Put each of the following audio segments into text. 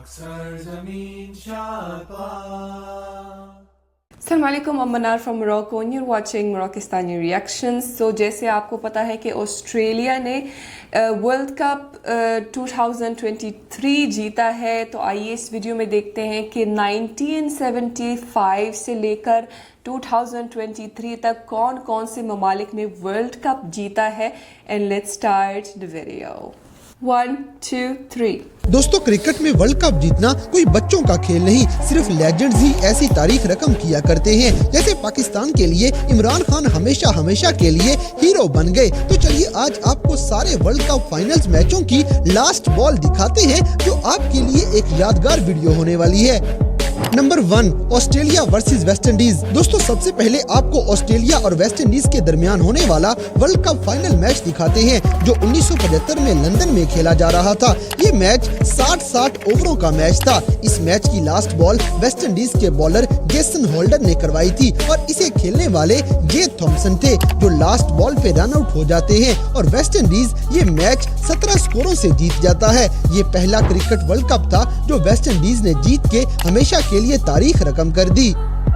सरजमीन शापा। अस्सलाम वालेकुम, I'm Manar from Morocco and you're watching Moroccistani reactions. So जैसे आपको पता है कि ऑस्ट्रेलिया ने वर्ल्ड कप 2023 जीता है, तो आइए इस वीडियो में देखते हैं कि 1975 से लेकर 2023 तक कौन कौन से ममालिक ने वर्ल्ड कप जीता है। And let's start the video. 1 2 3। दोस्तों, क्रिकेट में वर्ल्ड कप जीतना कोई बच्चों का खेल नहीं, सिर्फ लेजेंड्स ही ऐसी तारीख रकम किया करते हैं। जैसे पाकिस्तान के लिए इमरान खान हमेशा के लिए हीरो बन गए। तो चलिए आज आपको सारे वर्ल्ड कप फाइनल्स मैचों की लास्ट बॉल दिखाते हैं, जो आपके लिए एक यादगार वीडियो होने वाली है। Number 1, Australia versus West Indies. दोस्तों, सबसे पहले आपको ऑस्ट्रेलिया और वेस्ट इंडीज के दरमियान होने वाला वर्ल्ड कप फाइनल मैच दिखाते हैं, जो 1975 में लंदन में खेला जा रहा था। ये मैच 60 ओवरों का मैच था। इस मैच की लास्ट बॉल वेस्ट इंडीज के बॉलर जेसन होल्डर ने करवाई थी और इसे खेलने वाले जे थॉमसन थे, जो लास्ट बॉल पे रन आउट हो जाते हैं और वेस्ट इंडीज ये मैच 17 स्कोरों से जीत जाता है। ये पहला क्रिकेट वर्ल्ड कप था जो वेस्ट इंडीज ने जीत के हमेशा के लिए तारीख रकम कर दी।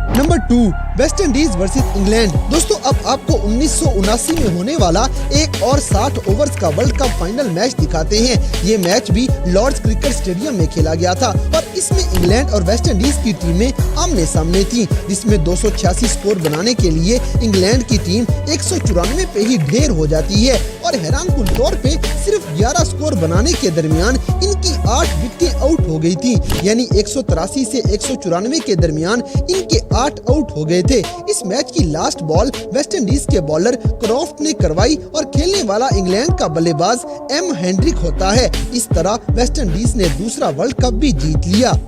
Number 2, West Indies versus England. दोस्तों, अब आपको 1979 में होने वाला एक और 60 ओवर्स का वर्ल्ड कप फाइनल मैच दिखाते हैं। ये मैच भी लॉर्ड्स क्रिकेट स्टेडियम में खेला गया था और इसमें इंग्लैंड और वेस्ट इंडीज की टीमें आमने सामने थी, जिसमें 286 स्कोर बनाने के लिए इंग्लैंड की टीम 194 पे ही ढेर हो जाती है और हैरानकुन तौर पे सिर्फ 11 स्कोर बनाने के दरमियान इनकी 8 विकेटें आउट हो गई थी। यानी 183 से 194 के दरमियान इनके 8 आउट हो गए थे। इस मैच की लास्ट बॉल वेस्ट इंडीज के बॉलर क्रॉफ्ट ने करवाई और खेलने वाला इंग्लैंड का बल्लेबाज एम हेनड्रिक होता है। इस तरह वेस्ट इंडीज ने दूसरा वर्ल्ड कप भी जीत लिया।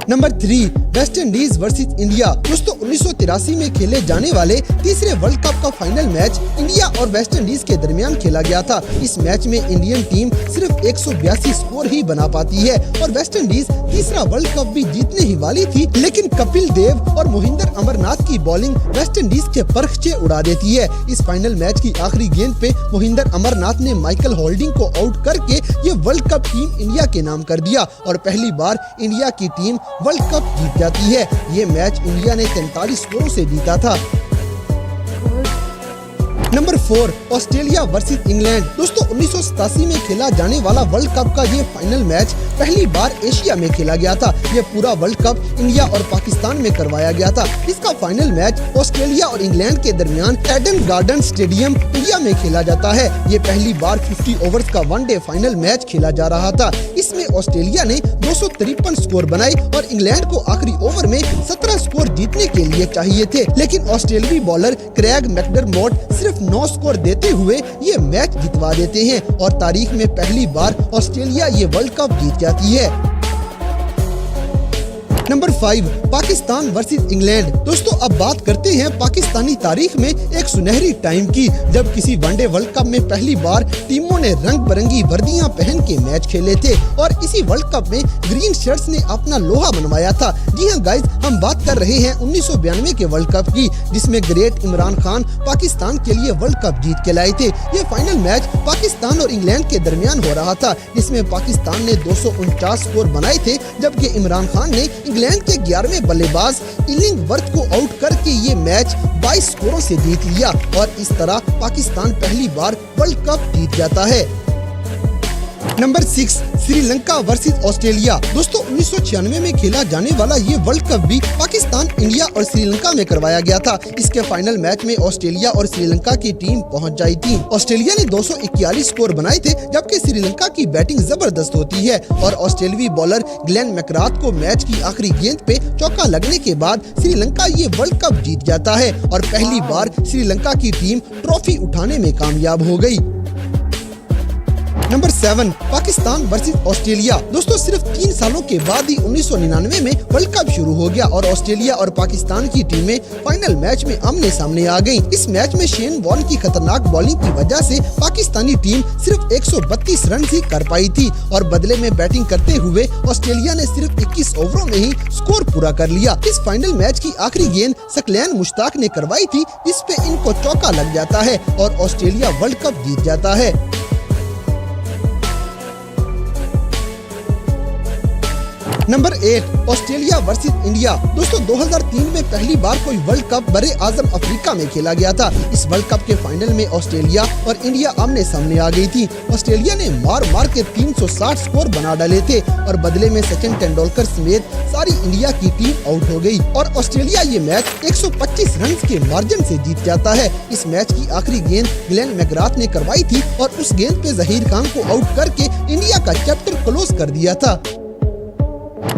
Number 3, waste Indies versus India. दोस्तों, 1983 में खेले जाने वाले तीसरे वर्ल्ड कप का फाइनल मैच इंडिया और वेस्ट इंडीज के दरमियान खेला गया था। इस मैच में इंडियन टीम सिर्फ 182 स्कोर ही बना पाती है और वेस्ट इंडीज तीसरा वर्ल्ड कप भी जीतने ही वाली थी, लेकिन कपिल देव और मोहिंदर अमरनाथ की बॉलिंग वेस्ट इंडीज के परखचे उड़ा देती है। इस फाइनल मैच की आखिरी गेंद पे मोहिंदर अमरनाथ ने माइकल होल्डिंग को आउट करके ये वर्ल्ड कप टीम इंडिया के नाम कर दिया और पहली बार इंडिया की टीम वर्ल्ड कप जीत जाती है। ये मैच इंडिया ने 43 स्कोरों से जीता था। Number 4, Australia versus England. दोस्तों, 1987 में खेला जाने वाला वर्ल्ड कप का ये फाइनल मैच पहली बार एशिया में खेला गया था। ये पूरा वर्ल्ड कप इंडिया और पाकिस्तान में करवाया गया था। इसका फाइनल मैच ऑस्ट्रेलिया और इंग्लैंड के दरमियान एडन गार्डन स्टेडियम इंडिया में खेला जाता है। ये पहली बार 50 ओवर्स का वनडे फाइनल मैच खेला जा रहा था। इसमें ऑस्ट्रेलिया ने 253 स्कोर बनाए और इंग्लैंड को आखिरी ओवर में 17 स्कोर जीतने के लिए चाहिए थे, लेकिन ऑस्ट्रेलियाई बॉलर क्रेग मैकडरमोट सिर्फ 9 स्कोर देते हुए ये मैच जितवा देते हैं और तारीख में पहली बार ऑस्ट्रेलिया ये वर्ल्ड कप जीत जाती है। Number 5, Pakistan versus England. दोस्तों, अब बात करते हैं पाकिस्तानी तारीख में एक सुनहरी टाइम की, जब किसी वनडे वर्ल्ड कप में पहली बार टीमों ने रंग बिरंगी वर्दियां पहन के मैच खेले थे और इसी वर्ल्ड कप में ग्रीन शर्ट्स ने अपना लोहा मनवाया था। जी हाँ गाइज, हम बात कर रहे हैं 1992 के वर्ल्ड कप की, जिसमें ग्रेट इमरान खान पाकिस्तान के लिए वर्ल्ड कप जीत के लाए थे। ये फाइनल मैच पाकिस्तान और इंग्लैंड के दरमियान हो रहा था, जिसमें पाकिस्तान ने 249 स्कोर बनाए थे, जबकि इमरान खान ने इंग्लैंड के 11वें बल्लेबाज इलिंगवर्थ को आउट करके ये मैच 22 स्कोरों से जीत लिया और इस तरह पाकिस्तान पहली बार वर्ल्ड कप जीत जाता है। Number 6, Sri Lanka versus Australia. दोस्तों, 1996 में खेला जाने वाला ये वर्ल्ड कप भी पाकिस्तान, इंडिया और श्रीलंका में करवाया गया था। इसके फाइनल मैच में ऑस्ट्रेलिया और श्रीलंका की टीम पहुंच जाई थी। ऑस्ट्रेलिया ने 241 स्कोर बनाए थे, जबकि श्रीलंका की बैटिंग जबरदस्त होती है और ऑस्ट्रेलियाई बॉलर ग्लेन मैकग्राथ को मैच की आखिरी गेंद पे चौका लगने के बाद श्रीलंका ये वर्ल्ड कप जीत जाता है और पहली बार श्रीलंका की टीम ट्रॉफी उठाने में कामयाब हो गयी। Number 7, Pakistan versus Australia. दोस्तों, सिर्फ 3 सालों के बाद ही 1999 में वर्ल्ड कप शुरू हो गया और ऑस्ट्रेलिया और पाकिस्तान की टीमें फाइनल मैच में आमने सामने आ गईं। इस मैच में शेन वॉर्न की खतरनाक बॉलिंग की वजह से पाकिस्तानी टीम सिर्फ 132 रन ही कर पाई थी और बदले में बैटिंग करते हुए ऑस्ट्रेलिया ने सिर्फ 21 ओवरों में ही स्कोर पूरा कर लिया। इस फाइनल मैच की आखिरी गेंद सकलैन मुश्ताक ने करवाई थी, जिस पे इनको चौका लग जाता है और ऑस्ट्रेलिया वर्ल्ड कप जीत जाता है। Number 8 Australia versus India. दोस्तों 2003 में पहली बार कोई वर्ल्ड कप बड़े आजम अफ्रीका में खेला गया था। इस वर्ल्ड कप के फाइनल में ऑस्ट्रेलिया और इंडिया आमने सामने आ गई थी। ऑस्ट्रेलिया ने मार के 360 स्कोर बना डाले थे और बदले में सचिन तेंदुलकर समेत सारी इंडिया की टीम आउट हो गई और ऑस्ट्रेलिया ये मैच 125 रन के मार्जिन से जीत जाता है। इस मैच की आखिरी गेंद ग्लेन मैकग्राथ ने करवाई थी और उस गेंद पे जहीर खान को आउट करके इंडिया का चैप्टर क्लोज कर दिया था।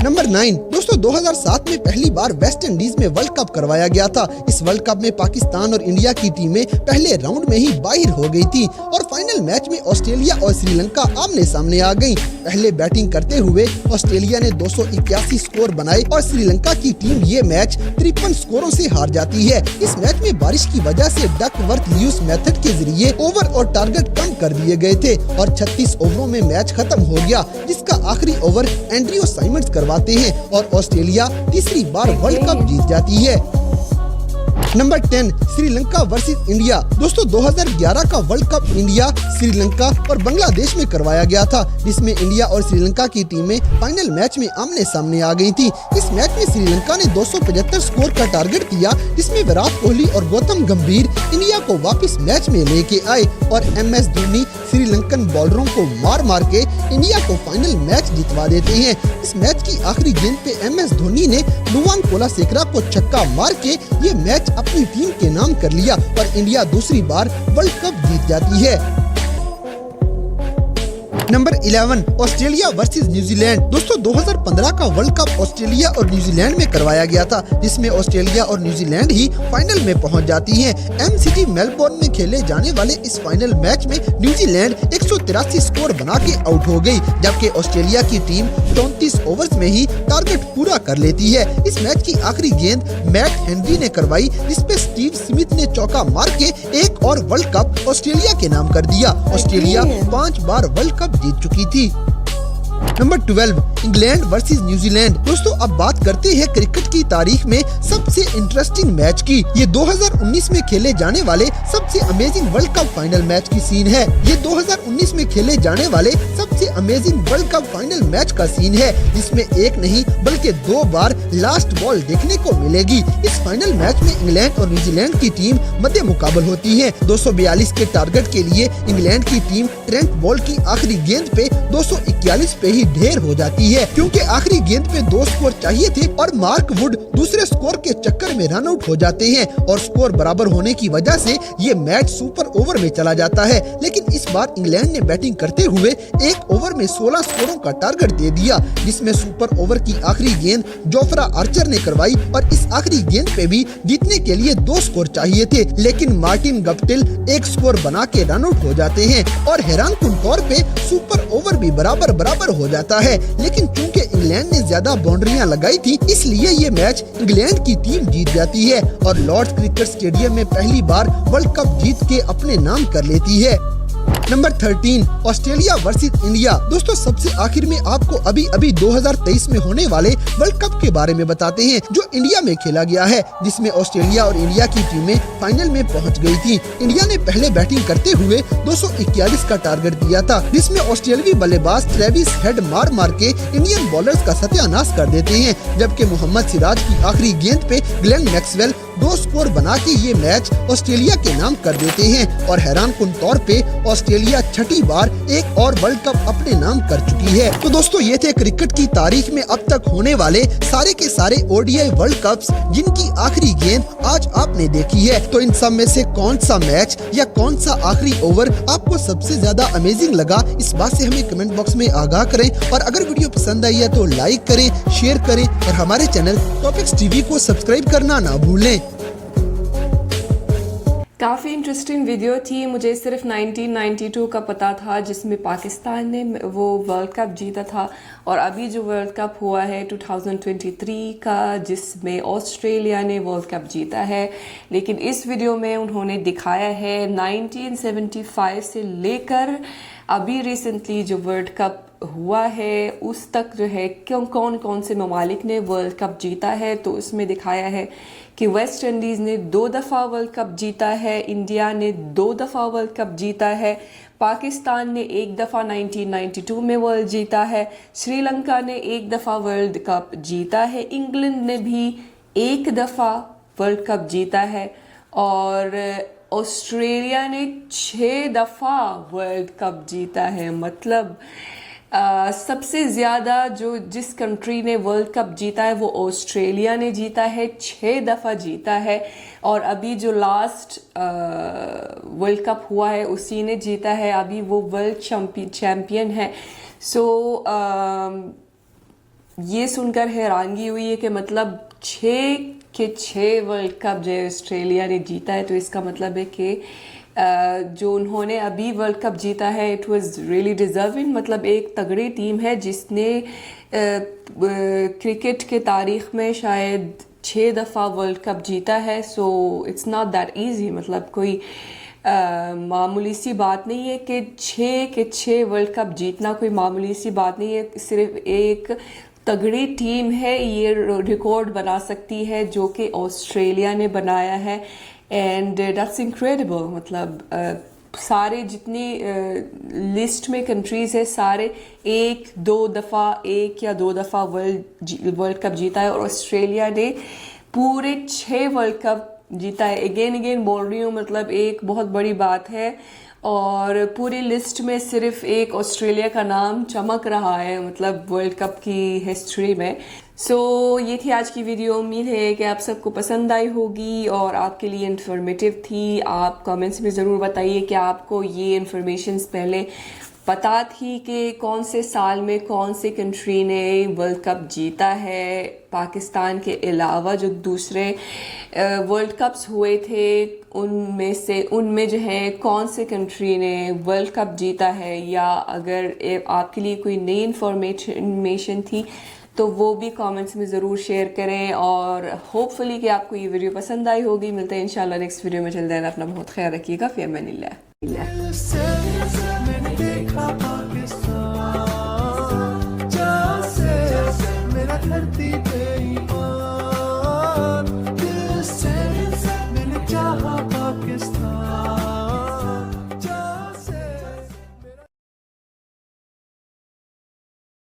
नंबर 9 दोस्तों 2007 में पहली बार वेस्ट इंडीज में वर्ल्ड कप करवाया गया था। इस वर्ल्ड कप में पाकिस्तान और इंडिया की टीमें पहले राउंड में ही बाहर हो गई थी और फाइनल मैच में ऑस्ट्रेलिया और श्रीलंका आमने सामने आ गयी। पहले बैटिंग करते हुए ऑस्ट्रेलिया ने 281 स्कोर बनाए और श्रीलंका की टीम ये मैच 53 स्कोरों से हार जाती है। इस मैच में बारिश की वजह से डकवर्थ ल्यूइस मेथड के जरिए ओवर और टारगेट कम कर दिए गए थे और 36 ओवरों में मैच खत्म हो गया, जिसका आखिरी ओवर एंड्रयू साइमंड्स करवाते हैं और ऑस्ट्रेलिया तीसरी बार वर्ल्ड कप जीत जाती है। Number 10 Sri Lanka versus India. दोस्तों 2011 का वर्ल्ड कप इंडिया, श्रीलंका और बांग्लादेश में करवाया गया था, जिसमें इंडिया और श्रीलंका की टीमें फाइनल मैच में आमने सामने आ गई थी। इस मैच में श्रीलंका ने 275 स्कोर का टारगेट किया, जिसमें विराट कोहली और गौतम गंभीर इंडिया को वापस मैच में लेके आए और MS धोनी श्रीलंकन बॉलरों को मार के इंडिया को फाइनल मैच जितवा देते हैं। इस मैच की आखिरी गेंद पे MS धोनी ने नुवान कोलासेकरा को छक्का मार के ये मैच अपनी टीम के नाम कर लिया और इंडिया दूसरी बार वर्ल्ड कप जीत जाती है। Number 11 Australia versus New Zealand. दोस्तों 2015 का वर्ल्ड कप ऑस्ट्रेलिया और न्यूजीलैंड में करवाया गया था, जिसमें ऑस्ट्रेलिया और न्यूजीलैंड ही फाइनल में पहुंच जाती हैं। MCG मेलबोर्न में खेले जाने वाले इस फाइनल मैच में न्यूजीलैंड 183 स्कोर बना के आउट हो गई, जबकि ऑस्ट्रेलिया की टीम 34 ओवर्स में ही टारगेट पूरा कर लेती है। इस मैच की आखिरी गेंद मैट हेनरी ने करवाई, जिसपे स्टीव स्मिथ ने चौका मार के एक और वर्ल्ड कप ऑस्ट्रेलिया के नाम कर दिया। ऑस्ट्रेलिया 5 बार वर्ल्ड कप जीत चुकी थी। Number 12 England versus New Zealand. दोस्तों अब बात करते हैं क्रिकेट की तारीख में सबसे इंटरेस्टिंग मैच की। ये 2019 में खेले जाने वाले सबसे amazing world cup final match की सीन है। ये 2019 में खेले जाने वाले सबसे amazing world cup final match का सीन है, जिसमें एक नहीं बल्कि 2 बार लास्ट बॉल देखने को मिलेगी। इस फाइनल मैच में इंग्लैंड और न्यूजीलैंड की टीम मध्य मुकाबल होती है। 242 के टारगेट के लिए इंग्लैंड की टीम ट्रेंट बॉल्ट की आखिरी गेंद पे 241 पे ही ढेर हो जाती है, क्योंकि आखिरी गेंद पे 2 स्कोर चाहिए थे और मार्क वुड दूसरे स्कोर के चक्कर में रन आउट हो जाते हैं और स्कोर बराबर होने की वजह से ये मैच सुपर ओवर में चला जाता है। लेकिन इस बार इंग्लैंड ने बैटिंग करते हुए एक ओवर में 16 स्कोरों का टारगेट दे दिया, जिसमें सुपर ओवर की आखिरी गेंद जोफ्रा आर्चर ने करवाई और इस आखिरी गेंद पे भी जीतने के लिए 2 स्कोर चाहिए थे, लेकिन मार्टिन गप्टिल एक स्कोर बना के रन आउट हो जाते हैं और हैरानकुन तौर पे सुपर ओवर भी बराबर हो जाता है। लेकिन चूंकि इंग्लैंड ने ज्यादा बाउंड्रियां लगाई थी, इसलिए ये मैच इंग्लैंड की टीम जीत जाती है और लॉर्ड्स क्रिकेट स्टेडियम में पहली बार वर्ल्ड कप जीत के अपने नाम कर लेती है। Number 13 Australia versus India. दोस्तों सबसे आखिर में आपको अभी 2023 में होने वाले वर्ल्ड कप के बारे में बताते हैं, जो इंडिया में खेला गया है, जिसमें ऑस्ट्रेलिया और इंडिया की टीमें फाइनल में पहुंच गई थी। इंडिया ने पहले बैटिंग करते हुए 241 का टारगेट दिया था, जिसमें ऑस्ट्रेलियावी बल्लेबाज ट्रेविस हेड मार के इंडियन बॉलर्स का सत्यानाश कर देते हैं, जबकि मोहम्मद सिराज की आखिरी गेंद पे ग्लेन मैक्सवेल 2 स्कोर बना के ये मैच ऑस्ट्रेलिया के नाम कर देते हैं और हैरानकुन तौर पे ऑस्ट्रेलिया 6ठी बार एक और वर्ल्ड कप अपने नाम कर चुकी है। तो दोस्तों ये थे क्रिकेट की तारीख में अब तक होने वाले सारे के सारे ODI वर्ल्ड कप्स, जिनकी आखिरी गेंद आज आपने देखी है। तो इन सब में से कौन सा मैच या कौन सा आखिरी ओवर आपको सबसे ज्यादा अमेजिंग लगा, इस बात से हमें कमेंट बॉक्स में आगाह करें और अगर वीडियो पसंद आई है तो लाइक करें, शेयर करें और हमारे चैनल टॉपिक्स टीवी को सब्सक्राइब करना ना भूलें। काफ़ी इंटरेस्टिंग वीडियो थी। मुझे सिर्फ 1992 का पता था, जिसमें पाकिस्तान ने वो वर्ल्ड कप जीता था, और अभी जो वर्ल्ड कप हुआ है 2023 का, जिसमें ऑस्ट्रेलिया ने वर्ल्ड कप जीता है। लेकिन इस वीडियो में उन्होंने दिखाया है 1975 से लेकर अभी रिसेंटली जो वर्ल्ड कप हुआ है उस तक जो है कौन कौन से ममालिक ने वर्ल्ड कप जीता है। तो उसमें दिखाया है कि वेस्ट इंडीज़ ने 2 दफ़ा वर्ल्ड कप जीता है, इंडिया ने 2 दफ़ा वर्ल्ड कप जीता है, पाकिस्तान ने एक दफ़ा 1992 में वर्ल्ड जीता है, श्रीलंका ने एक दफ़ा वर्ल्ड कप जीता है, इंग्लैंड ने भी एक दफ़ा वर्ल्ड कप जीता है और ऑस्ट्रेलिया ने 6 दफ़ा वर्ल्ड कप जीता है। मतलब सबसे ज़्यादा जिस कंट्री ने वर्ल्ड कप जीता है वो ऑस्ट्रेलिया ने जीता है, 6 दफ़ा जीता है। और अभी जो लास्ट वर्ल्ड कप हुआ है उसी ने जीता है, अभी वो वर्ल्ड चैम्पियन है। सो ये सुनकर हैरानगी हुई है कि मतलब 6 के 6 वर्ल्ड कप जो ऑस्ट्रेलिया ने जीता है, तो इसका मतलब है कि जो उन्होंने अभी वर्ल्ड कप जीता है इट वाज रियली डिजर्विंग। मतलब एक तगड़ी टीम है जिसने क्रिकेट के तारीख में शायद 6 दफ़ा वर्ल्ड कप जीता है। So it's not that easy, मतलब कोई मामूली सी बात नहीं है कि 6 के 6 वर्ल्ड कप जीतना कोई मामूली सी बात नहीं है। सिर्फ एक तगड़ी टीम है ये रिकॉर्ड बना सकती है जो कि ऑस्ट्रेलिया ने बनाया है एंड दैट्स इनक्रेडिबल। मतलब सारे जितनी लिस्ट में कंट्रीज़ है सारे 1 या 2 दफ़ा वर्ल्ड कप जीता है और ऑस्ट्रेलिया ने पूरे 6 वर्ल्ड कप जीता है। अगेन बोल रही हूँ, मतलब एक बहुत बड़ी बात है और पूरी लिस्ट में सिर्फ एक ऑस्ट्रेलिया का नाम चमक रहा है मतलब वर्ल्ड कप की हिस्ट्री में। सो ये थी आज की वीडियो। उम्मीद है कि आप सबको पसंद आई होगी और आपके लिए इन्फॉर्मेटिव थी। आप कमेंट्स में ज़रूर बताइए कि आपको ये इन्फॉर्मेशंस पहले पता थी कि कौन से साल में कौन से कंट्री ने वर्ल्ड कप जीता है। पाकिस्तान के अलावा जो दूसरे वर्ल्ड कप्स हुए थे उनमें जो है कौन से कंट्री ने वर्ल्ड कप जीता है, या अगर आपके लिए कोई नई इन्फॉर्मेशन थी तो वो भी कमेंट्स में ज़रूर शेयर करें। और होपफुली कि आपको ये वीडियो पसंद आई होगी। मिलते हैं इंशाल्लाह नेक्स्ट वीडियो में। चल अपना बहुत ख्याल रखिएगा। फ़ी अमानिल्लाह। धरती पे